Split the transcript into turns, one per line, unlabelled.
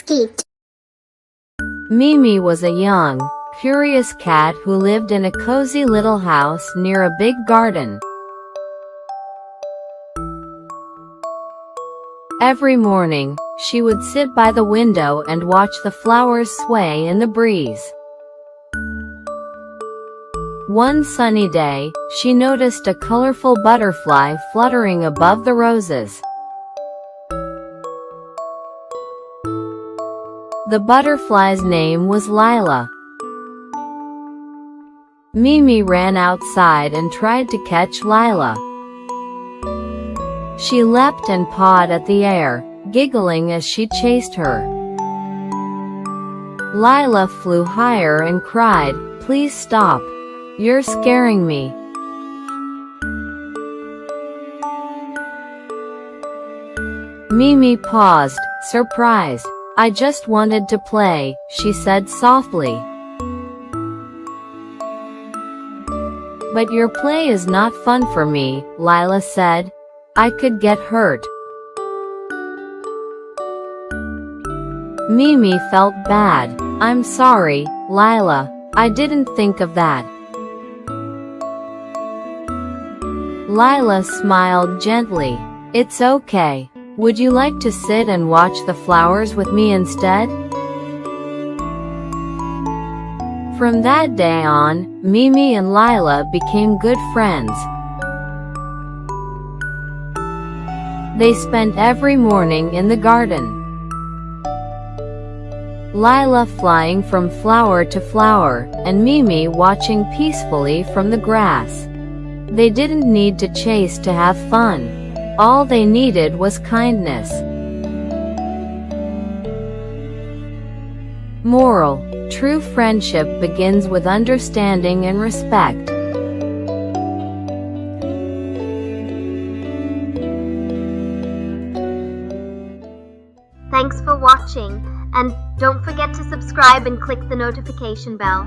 escaped.
Mimi was a young, curious cat who lived in a cozy little house near a big garden. Every morning, she would sit by the window and watch the flowers sway in the breeze. One sunny day, she noticed a colorful butterfly fluttering above the roses. The butterfly's name was Lila. Mimi ran outside and tried to catch Lila. She leapt and pawed at the air, giggling as she chased her. Lila flew higher and cried, "Please stop. You're scaring me." Mimi paused, surprised. "I just wanted to play," she said softly. "But your play is not fun for me," Lila said. "I could get hurt." Mimi felt bad. "I'm sorry, Lila. I didn't think of that." Lila smiled gently. "It's okay. Would you like to sit and watch the flowers with me instead?" From that day on, Mimi and Lila became good friends. They spent every morning in the garden, Lila flying from flower to flower, and Mimi watching peacefully from the grass. They didn't need to chase to have fun. All they needed was kindness. Moral: true friendship begins with understanding and respect.
Thanks for watching, and don't forget to subscribe and click the notification bell.